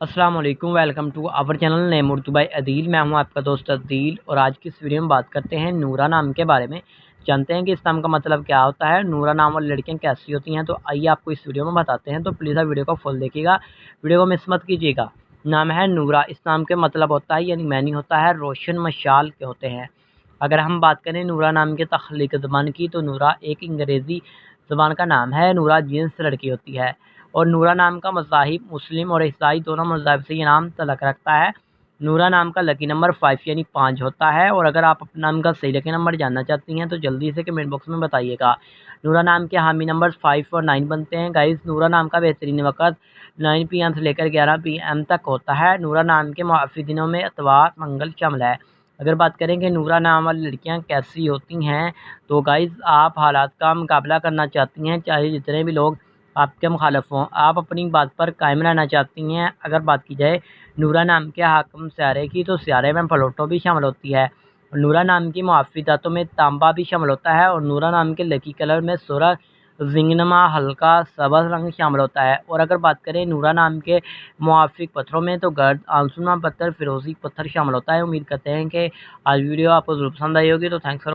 अस्सलाम वालेकुम, welcome to our channel name Urdu by Adeel. मैं हूं आपका दोस्त अदील और आज की इस वीडियो में बात करते हैं नूरा नाम के बारे में। जानते हैं कि इस नाम का मतलब क्या होता है, नूरा नाम वाली लड़कियां कैसी होती हैं। तो आइए आपको इस वीडियो में बताते हैं, तो प्लीज़ आप वीडियो को फुल देखिएगा, वीडियो को मिस मत कीजिएगा। नाम है नूरा। इस नाम के मतलब होता है यानी मैनी होता है रोशन मशाल के होते हैं। अगर हम बात करें नूरा नाम के तख्लीक ज़बान की, तो नूरा एक अंग्रेज़ी ज़बान का नाम है। नूरा जिन्स लड़की होती है और नूरा नाम का मज़ाहिब मुस्लिम और ईसाई दोनों मज़ाहिब से ये नाम तल्लुक़ रखता है। नूरा नाम का लकी नंबर 5 यानी 5 होता है। और अगर आप अपने नाम का सही लकी नंबर जानना चाहती हैं तो जल्दी से कमेंट बॉक्स में बताइएगा। नूरा नाम के हामी नंबर 5 और 9 बनते हैं गाइस। नूरा नाम का बेहतरीन वक़्त 9 PM से लेकर 11 PM तक होता है। नूरा नाम के मुआफ़ी दिनों में इतवार मंगल शामिल है। अगर बात करें कि नूरा नाम वाली लड़कियां कैसी होती हैं, तो गाइस आप हालात का मुकाबला करना चाहती हैं, चाहे जितने भी लोग आपके मुखालिफ हों, आप अपनी बात पर कायम रहना चाहती हैं। अगर बात की जाए नूरा नाम के हाकिम सियारे की, तो सियारे में प्लूटो भी शामिल होती है। और नूरा नाम की मुआफ़ी धातों में तांबा भी शामिल होता है। और नूरा नाम के लकी कलर में सुर्ख, जिंगनमा, हल्का सब्ज़ रंग शामिल होता है। और अगर बात करें नूरा नाम के मुआफ़िक पत्थरों में, तो गर्द, आंसुमा पत्थर, फिरोज़ी पत्थर शामिल होता है। उम्मीद करते हैं कि आज वीडियो आपको ज़रूर पसंद आई होगी। तो थैंक्स फॉर